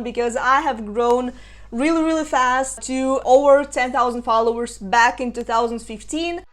account because I have grown really fast to over 10,000 followers back in 2015.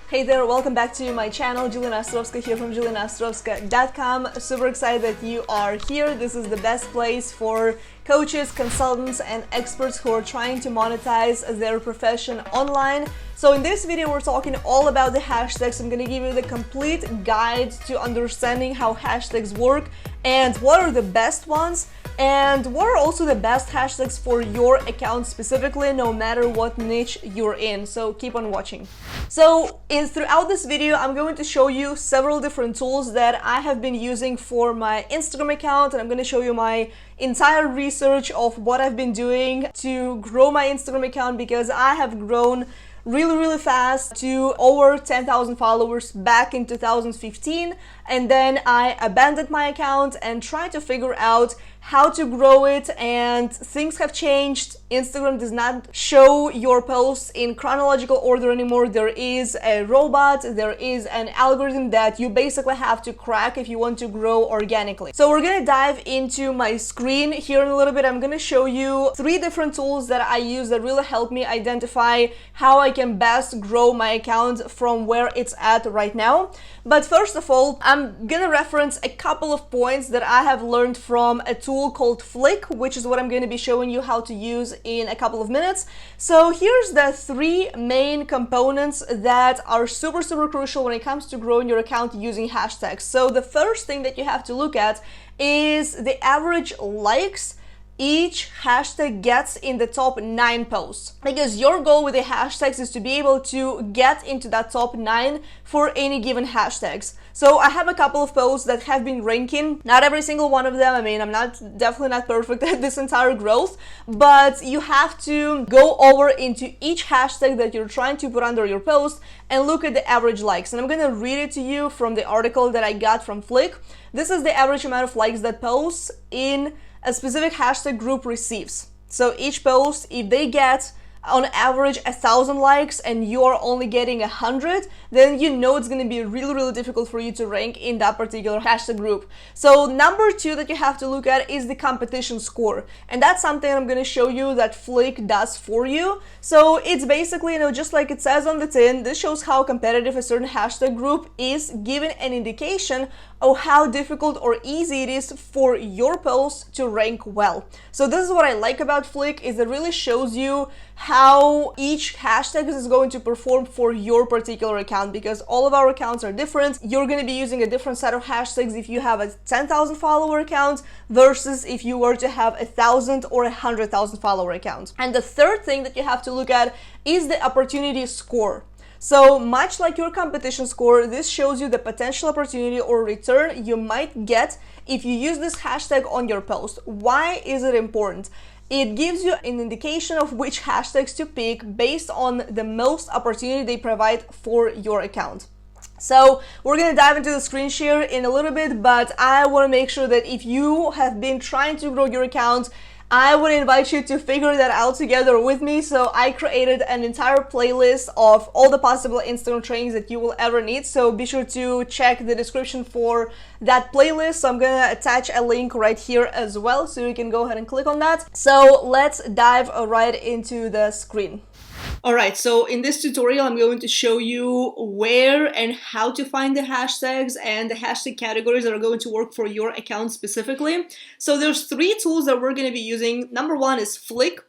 Hey there, welcome back to my channel. Jelena Ostrovska here from JelenaOstrovska.com. Super excited that you are here. This is the best place for coaches, consultants, and experts who are trying to monetize their profession online. So in this video, we're talking all about the hashtags. I'm going to give you the complete guide to understanding how hashtags work and what are the best ones and what are also the best hashtags for your account specifically, no matter what niche you're in. So keep on watching. So throughout this video, I'm going to show you several different tools that I have been using for my Instagram account, and I'm going to show you my entire research of what I've been doing to grow my Instagram account because I have grown really fast to over 10,000 followers back in 2015, and then I abandoned my account and tried to figure out how to grow it, and things have changed. Instagram does not show your posts in chronological order anymore. There is a robot, there is an algorithm that you basically have to crack if you want to grow organically. So we're gonna dive into my screen here in a little bit. I'm gonna show you 3 different tools that I use that really help me identify how I can best grow my account from where it's at right now. But first of all, I'm gonna reference a couple of points that I have learned from a tool called Flick, which is what I'm going to be showing you how to use in a couple of minutes. So here's the 3 main components that are super crucial when it comes to growing your account using hashtags. So the first thing that you have to look at is the average likes each hashtag gets in the top 9 posts, because your goal with the hashtags is to be able to get into that top 9 for any given hashtags. So I have a couple of posts that have been ranking, not every single one of them. I mean, I'm definitely not perfect at this entire growth, but you have to go over into each hashtag that you're trying to put under your post and look at the average likes. And I'm gonna read it to you from the article that I got from Flick. This is the average amount of likes that posts in a specific hashtag group receives. So each post, if they get on average 1,000 likes and you are only getting 100, then you know it's going to be really difficult for you to rank in that particular hashtag group. So number 2 that you have to look at is the competition score, and that's something I'm going to show you that Flick does for you. So it's basically, just like it says on the tin, this shows how competitive a certain hashtag group is, giving an indication of how difficult or easy it is for your post to rank well. So this is what I like about Flick, is it really shows you how each hashtag is going to perform for your particular account, because all of our accounts are different. You're going to be using a different set of hashtags if you have a 10,000 follower account versus if you were to have 1,000 or 100,000 follower account. And the third thing that you have to look at is the opportunity score. So much like your competition score, this shows you the potential opportunity or return you might get if you use this hashtag on your post. Why is it important? It gives you an indication of which hashtags to pick based on the most opportunity they provide for your account. So we're going to dive into the screen share in a little bit, but I want to make sure that if you have been trying to grow your account, I would invite you to figure that out together with me. So I created an entire playlist of all the possible Instagram trainings that you will ever need. So be sure to check the description for that playlist. So I'm going to attach a link right here as well, so you can go ahead and click on that. So let's dive right into the screen. Alright, so in this tutorial, I'm going to show you where and how to find the hashtags and the hashtag categories that are going to work for your account specifically. So there's 3 tools that we're going to be using. Number 1 is Flick,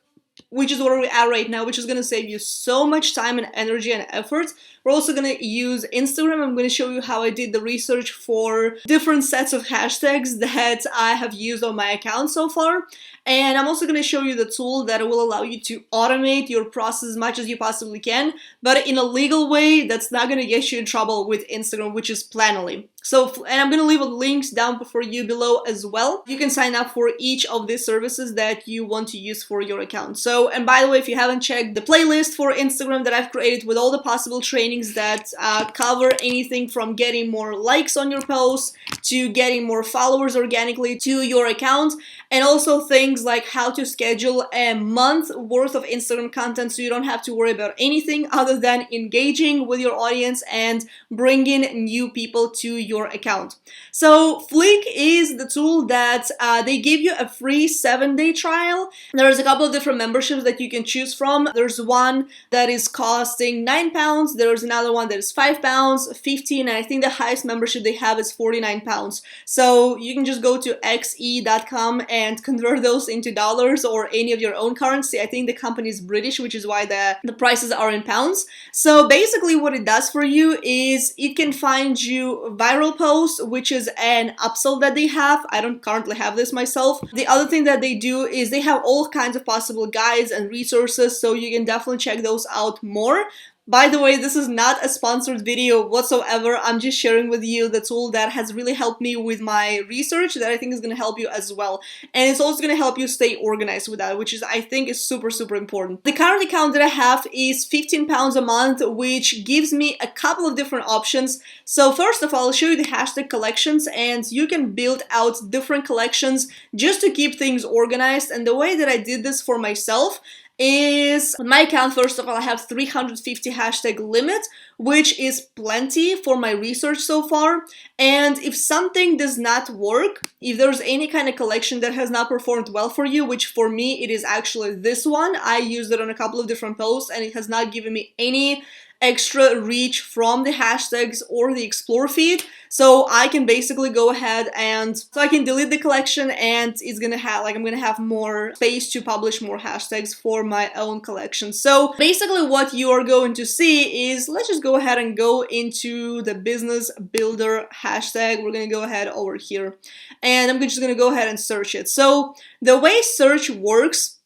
which is where we're at right now, which is going to save you so much time and energy and effort. We're also going to use Instagram. I'm going to show you how I did the research for different sets of hashtags that I have used on my account so far. And I'm also going to show you the tool that will allow you to automate your process as much as you possibly can, but in a legal way that's not going to get you in trouble with Instagram, which is Planoly. So, and I'm going to leave links down for you below as well. You can sign up for each of these services that you want to use for your account. So, and by the way, if you haven't checked the playlist for Instagram that I've created with all the possible trainings that cover anything from getting more likes on your posts to getting more followers organically to your account, and also things like how to schedule a month worth of Instagram content so you don't have to worry about anything other than engaging with your audience and bringing new people to your account. So Flick is the tool that they give you a free 7-day trial. There's a couple of different memberships that you can choose from. There's one that is costing £9. There's another one that is £5, 15, and I think the highest membership they have is £49. So you can just go to xe.com and convert those into dollars or any of your own currency. I think the company is British, which is why the prices are in pounds. So basically what it does for you is it can find you viral posts, which is an upsell that they have. I don't currently have this myself. The other thing that they do is they have all kinds of possible guides and resources, so you can definitely check those out more. By the way, this is not a sponsored video whatsoever. I'm just sharing with you the tool that has really helped me with my research that I think is going to help you as well. And it's also going to help you stay organized with that, which is, I think, is super, super important. The current account that I have is £15 a month, which gives me a couple of different options. So first of all, I'll show you the hashtag collections, and you can build out different collections just to keep things organized. And the way that I did this for myself is on my account, first of all, I have 350 hashtag limit, which is plenty for my research so far. And if something does not work, if there's any kind of collection that has not performed well for you, which for me, it is actually this one. I used it on a couple of different posts and it has not given me any extra reach from the hashtags or the explore feed. So I can basically go ahead and so I can delete the collection, and it's gonna have I'm gonna have more space to publish more hashtags for my own collection. So basically what you are going to see is, let's just go ahead and go into the business builder hashtag. We're gonna go ahead over here and I'm just gonna go ahead and search it. So the way search works,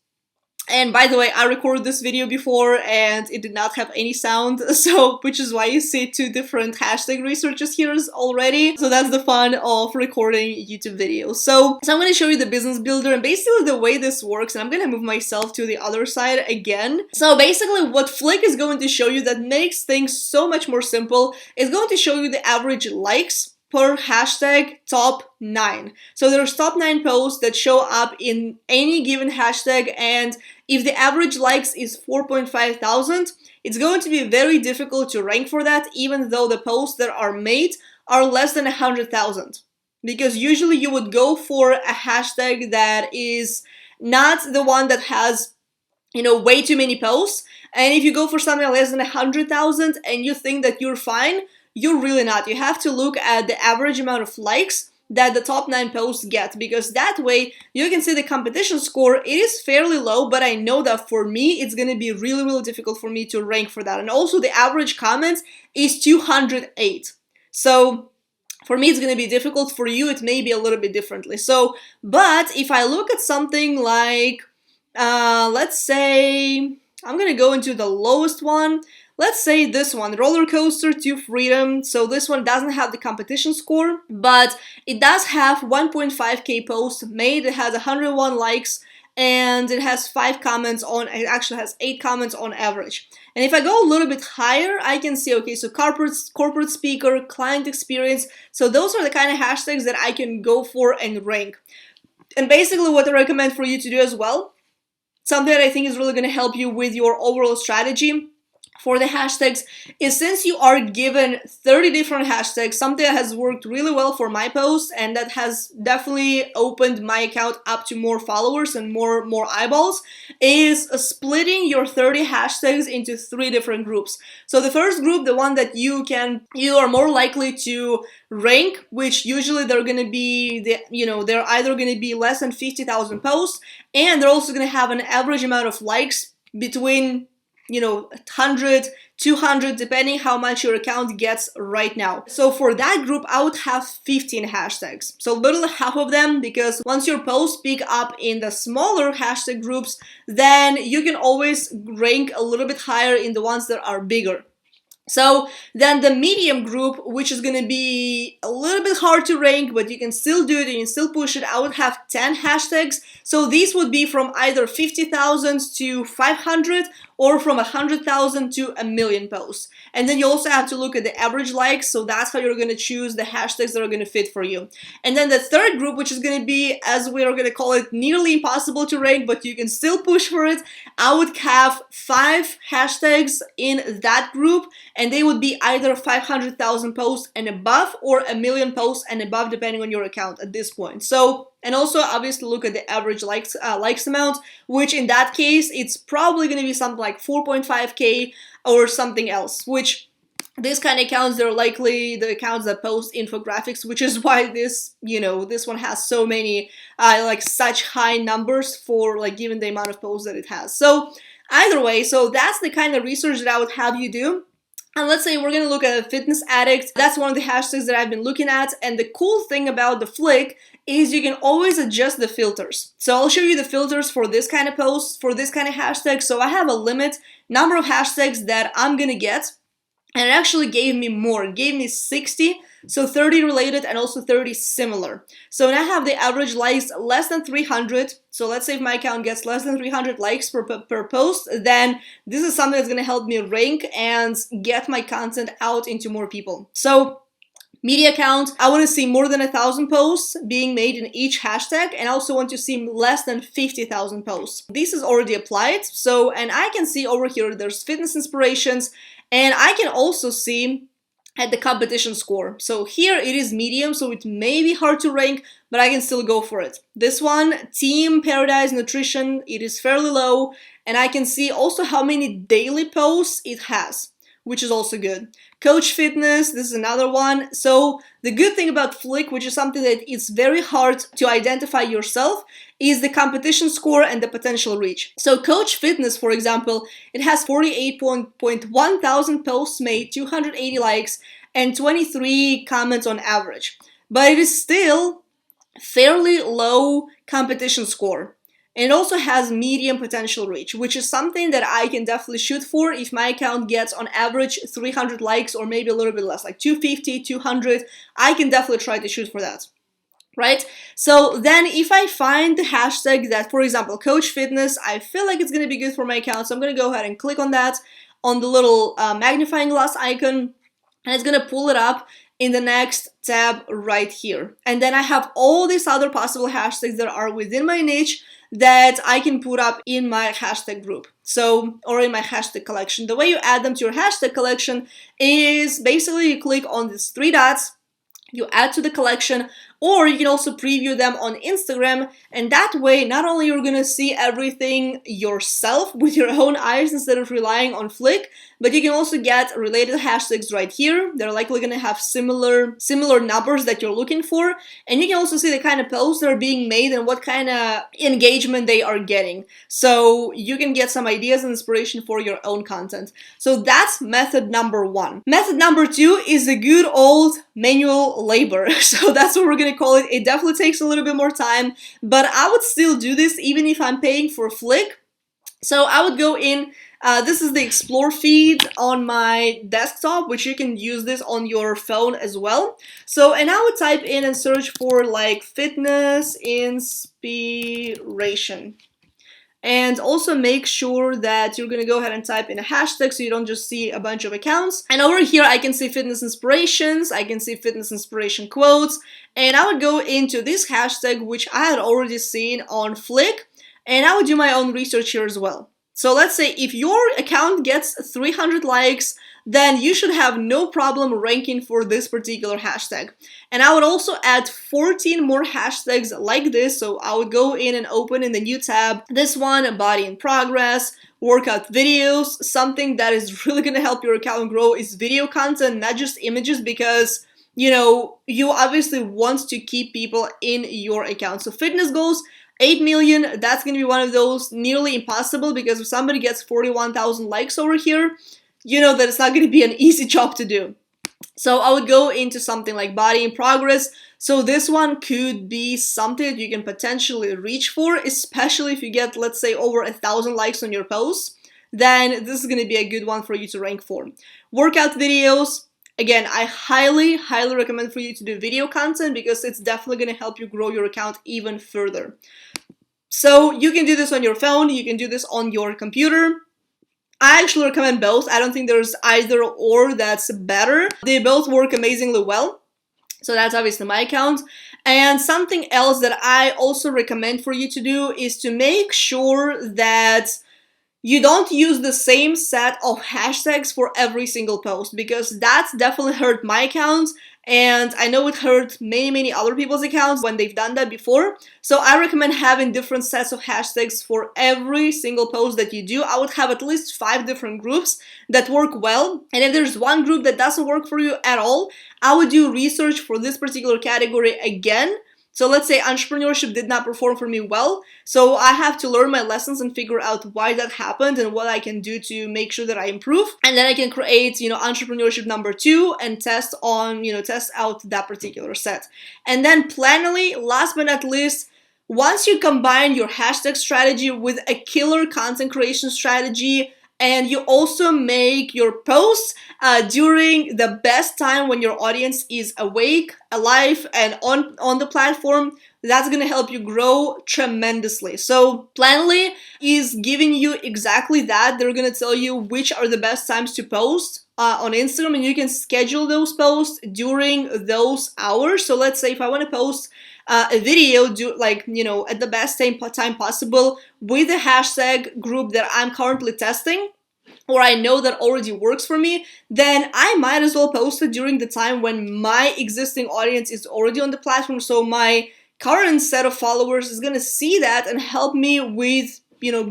and by the way, I recorded this video before and it did not have any sound, so which is why you see 2 different hashtag researches here already. So that's the fun of recording YouTube videos. So I'm going to show you the business builder and basically the way this works, and I'm going to move myself to the other side again. So basically what Flick is going to show you that makes things so much more simple is going to show you the average likes per hashtag top 9. So there's top 9 posts that show up in any given hashtag, and if the average likes is 4.5 thousand, it's going to be very difficult to rank for that, even though the posts that are made are less than 100,000. Because usually you would go for a hashtag that is not the one that has, you know, way too many posts. And if you go for something less than 100,000 and you think that you're fine, you're really not. You have to look at the average amount of likes that the top 9 posts get, because that way you can see the competition score. It is fairly low, but I know that for me it's going to be really, really difficult for me to rank for that. And also the average comments is 208. So for me it's going to be difficult. For you it may be a little bit differently. So, but if I look at something like, let's say, I'm going to go into the lowest one. Let's say this one, roller coaster to freedom. So this one doesn't have the competition score, but it does have 1.5k posts made. It has 101 likes and it has 5 comments on, it actually has 8 comments on average. And if I go a little bit higher, I can see, okay, so corporate speaker, client experience. So those are the kind of hashtags that I can go for and rank. And basically what I recommend for you to do as well, something that I think is really going to help you with your overall strategy for the hashtags is, since you are given 30 different hashtags, something that has worked really well for my posts and that has definitely opened my account up to more followers and more eyeballs, is splitting your 30 hashtags into 3 different groups. So the first group, the one that you are more likely to rank, which usually they're going to be they're either going to be less than 50,000 posts, and they're also going to have an average amount of likes between 100, 200, depending how much your account gets right now. So for that group, I would have 15 hashtags. So literally half of them, because once your posts pick up in the smaller hashtag groups, then you can always rank a little bit higher in the ones that are bigger. So then the medium group, which is going to be a little bit hard to rank, but you can still do it and you can still push it, I would have 10 hashtags. So these would be from either 50,000 to 500 or from 100,000 to 1,000,000 posts. And then you also have to look at the average likes. So that's how you're going to choose the hashtags that are going to fit for you. And then the third group, which is going to be, as we are going to call it, nearly impossible to rank, but you can still push for it. I would have 5 hashtags in that group. and they would be either 500,000 posts and above or 1,000,000 posts and above, depending on your account at this point. So, and also obviously look at the average likes amount, which in that case, it's probably going to be something like 4.5K or something else, which these kind of accounts, they're likely the accounts that post infographics, which is why this, this one has so many, like such high numbers for like given the amount of posts that it has. So either way, so that's the kind of research that I would have you do. And let's say we're going to look at a fitness addict. That's one of the hashtags that I've been looking at. And the cool thing about the Flick is you can always adjust the filters. So I'll show you the filters for this kind of post, for this kind of hashtag. So I have a limit number of hashtags that I'm going to get. And it actually gave me more. It gave me 60, so 30 related and also 30 similar. So when I have the average likes less than 300, so let's say if my account gets less than 300 likes per post, then this is something that's going to help me rank and get my content out into more people. So media count, I want to see more than 1,000 posts being made in each hashtag, and I also want to see less than 50,000 posts. This is already applied, so, and I can see over here there's fitness inspirations, and I can also see at the competition score. So here it is medium, so it may be hard to rank, but I can still go for it. This one, Team Paradise Nutrition, it is fairly low, and I can see also how many daily posts it has, which is also good. Coach Fitness, this is another one. So the good thing about Flick, which is something that it's very hard to identify yourself, is the competition score and the potential reach. So Coach Fitness, for example, it has 48.1 thousand posts made, 280 likes, and 23 comments on average. But it is still fairly low competition score. And it also has medium potential reach, which is something that I can definitely shoot for if my account gets on average 300 likes or maybe a little bit less, like 250, 200. I can definitely try to shoot for that, right? So then if I find the hashtag that, for example, Coach Fitness, I feel like it's going to be good for my account. So I'm going to go ahead and click on that, on the little magnifying glass icon, and it's going to pull it up in the next tab right here. And then I have all these other possible hashtags that are within my niche that I can put up in my hashtag group, so, or in my hashtag collection. The way you add them to your hashtag collection is basically you click on these three dots, you add to the collection, or you can also preview them on Instagram, and that way not only you're gonna see everything yourself with your own eyes instead of relying on Flick, but you can also get related hashtags right here. They're likely gonna have similar numbers that you're looking for, and you can also see the kind of posts that are being made and what kind of engagement they are getting. So you can get some ideas and inspiration for your own content. So that's method number one. Method number two is the good old manual labor. So that's what we're gonna call it. It definitely takes a little bit more time, but I would still do this even if I'm paying for Flick. So I would go in, this is the explore feed on my desktop, which you can use this on your phone as well. So, and I would type in and search for like fitness inspiration. And also make sure that you're going to go ahead and type in a hashtag so you don't just see a bunch of accounts. And over here I can see fitness inspirations, I can see fitness inspiration quotes, and I would go into this hashtag which I had already seen on Flick, and I would do my own research here as well. So let's say if your account gets 300 likes, then you should have no problem ranking for this particular hashtag. And I would also add 14 more hashtags like this. So I would go in and open in the new tab, this one, body in progress, workout videos. Something that is really going to help your account grow is video content, not just images, because you know, you obviously want to keep people in your account. So fitness goals, 8 million, that's going to be one of those nearly impossible, because if somebody gets 41,000 likes over here, you know that it's not going to be an easy job to do. So I would go into something like body in progress. So this one could be something that you can potentially reach for, especially if you get, let's say, over 1,000 likes on your posts, then this is going to be a good one for you to rank for. Workout videos, again, I highly recommend for you to do video content, because it's definitely going to help you grow your account even further. So you can do this on your phone, you can do this on your computer. I actually recommend both. I don't think there's either or that's better. They both work amazingly well. So that's obviously my account. And something else that I also recommend for you to do is to make sure that you don't use the same set of hashtags for every single post, because that's definitely hurt my account, and I know it hurt many other people's accounts when they've done that before. So I recommend having different sets of hashtags for every single post that you do. I would have at least 5 different groups that work well, and if there's one group that doesn't work for you at all, I would do research for this particular category again. So let's say entrepreneurship did not perform for me well, so I have to learn my lessons and figure out why that happened and what I can do to make sure that I improve. And then I can create, entrepreneurship number 2 and test out that particular set. And then finally, last but not least, once you combine your hashtag strategy with a killer content creation strategy, and you also make your posts during the best time when your audience is awake, alive, and on the platform, that's going to help you grow tremendously. So Planoly is giving you exactly that. They're going to tell you which are the best times to post on Instagram, and you can schedule those posts during those hours. So let's say if I want to post a video at the best time possible with the hashtag group that I'm currently testing, or I know that already works for me, then I might as well post it during the time when my existing audience is already on the platform, so my current set of followers is gonna see that and help me with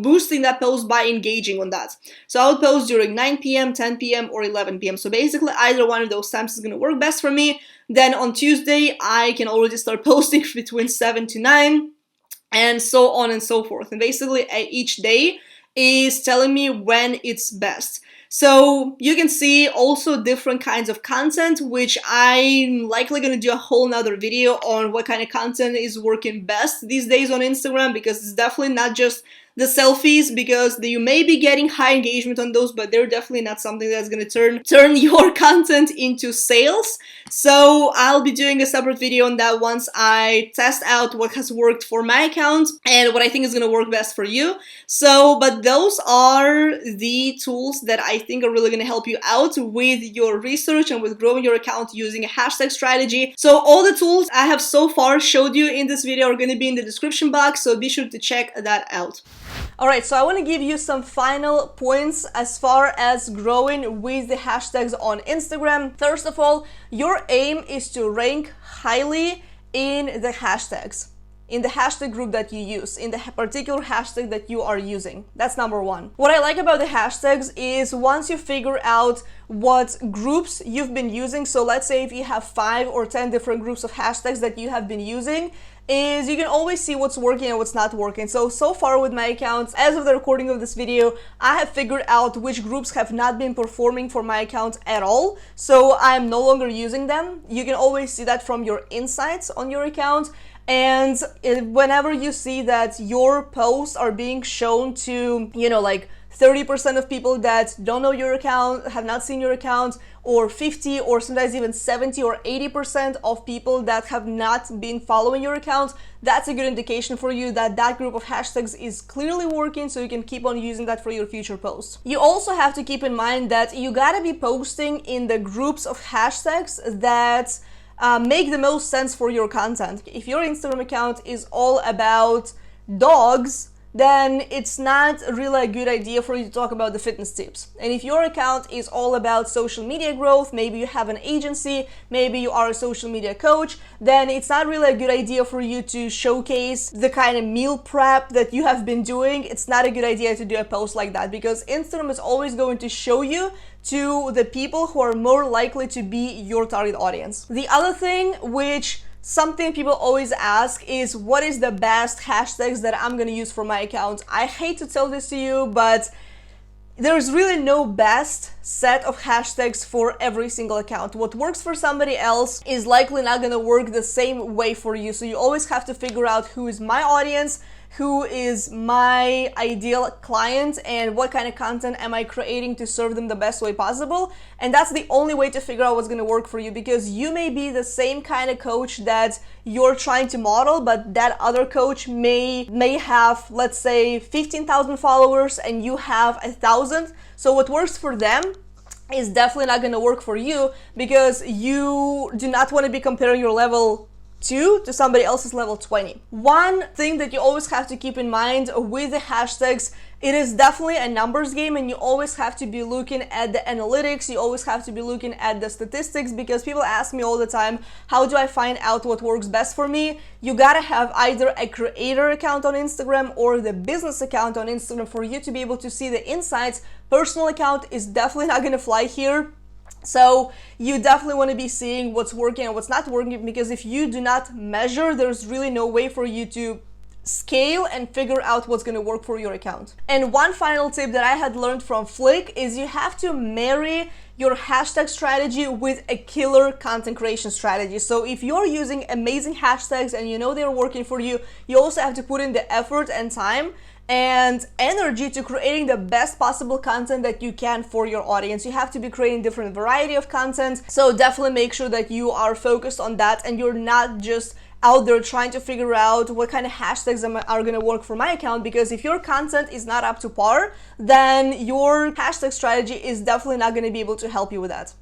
boosting that post by engaging on that. So I would post during 9 p.m., 10 p.m., or 11 p.m. So basically either one of those times is going to work best for me. Then on Tuesday, I can already start posting between 7 to 9 and so on and so forth. And basically each day is telling me when it's best. So you can see also different kinds of content, which I'm likely going to do a whole nother video on what kind of content is working best these days on Instagram, because it's definitely not just the selfies, because you may be getting high engagement on those, but they're definitely not something that's going to turn your content into sales. So I'll be doing a separate video on that once I test out what has worked for my account and what I think is going to work best for you. So, but those are the tools that I think are really going to help you out with your research and with growing your account using a hashtag strategy. So all the tools I have so far showed you in this video are going to be in the description box, so be sure to check that out. Alright, so I want to give you some final points as far as growing with the hashtags on Instagram. First of all, your aim is to rank highly in the hashtags, in the hashtag group that you use, in the particular hashtag that you are using. That's number one. What I like about the hashtags is once you figure out what groups you've been using, so let's say if you have 5 or 10 different groups of hashtags that you have been using, is you can always see what's working and what's not working. So far with my accounts, as of the recording of this video, I have figured out which groups have not been performing for my account at all. So I'm no longer using them. You can always see that from your insights on your account. And whenever you see that your posts are being shown to, 30% of people that don't know your account, have not seen your account, or 50 or sometimes even 70 or 80% of people that have not been following your account, that's a good indication for you that that group of hashtags is clearly working, so you can keep on using that for your future posts. You also have to keep in mind that you gotta be posting in the groups of hashtags that make the most sense for your content. If your Instagram account is all about dogs, then it's not really a good idea for you to talk about the fitness tips. And if your account is all about social media growth, maybe you have an agency, maybe you are a social media coach, then it's not really a good idea for you to showcase the kind of meal prep that you have been doing. It's not a good idea to do a post like that, because Instagram is always going to show you to the people who are more likely to be your target audience. The other thing, which something people always ask, is what is the best hashtags that I'm gonna use for my account? I hate to tell this to you, but there's really no best set of hashtags for every single account. What works for somebody else is likely not gonna work the same way for you. So you always have to figure out who is my audience, who is my ideal client, and what kind of content am I creating to serve them the best way possible. And that's the only way to figure out what's going to work for you, because you may be the same kind of coach that you're trying to model, but that other coach may have, let's say, 15,000 followers and you have 1,000. So what works for them is definitely not going to work for you, because you do not want to be comparing your level 2 to somebody else's level 20. One thing that you always have to keep in mind with the hashtags, it is definitely a numbers game, and you always have to be looking at the analytics, you always have to be looking at the statistics, because people ask me all the time, how do I find out what works best for me? You gotta have either a creator account on Instagram or the business account on Instagram for you to be able to see the insights. Personal account is definitely not gonna fly here. So you definitely want to be seeing what's working and what's not working, because if you do not measure, there's really no way for you to scale and figure out what's going to work for your account. And one final tip that I had learned from Flick is you have to marry your hashtag strategy with a killer content creation strategy. So if you're using amazing hashtags and you know they're working for you, you also have to put in the effort and time and energy to creating the best possible content that you can for your audience. You have to be creating different variety of content. So definitely make sure that you are focused on that and you're not just out there trying to figure out what kind of hashtags are going to work for my account, because if your content is not up to par, then your hashtag strategy is definitely not going to be able to help you with that.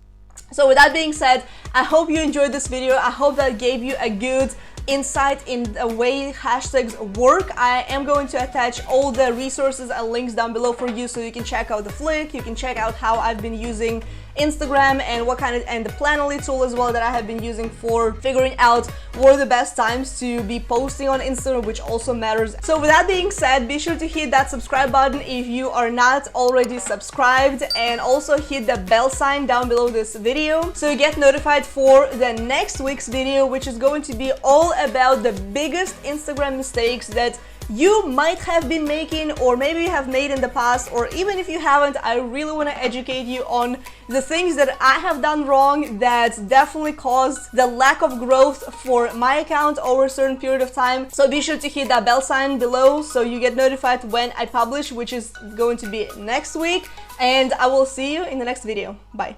So with that being said, I hope you enjoyed this video. I hope that gave you a good insight in the way hashtags work. I am going to attach all the resources and links down below for you, so you can check out the Flick, you can check out how I've been using Instagram and and the Planoly tool as well that I have been using for figuring out what are the best times to be posting on Instagram, which also matters. So with that being said, be sure to hit that subscribe button if you are not already subscribed, and also hit the bell sign down below this video so you get notified for the next week's video, which is going to be all about the biggest Instagram mistakes that you might have been making, or maybe you have made in the past, or even if you haven't, I really want to educate you on the things that I have done wrong that definitely caused the lack of growth for my account over a certain period of time. So be sure to hit that bell sign below so you get notified when I publish, which is going to be next week, and I will see you in the next video. Bye.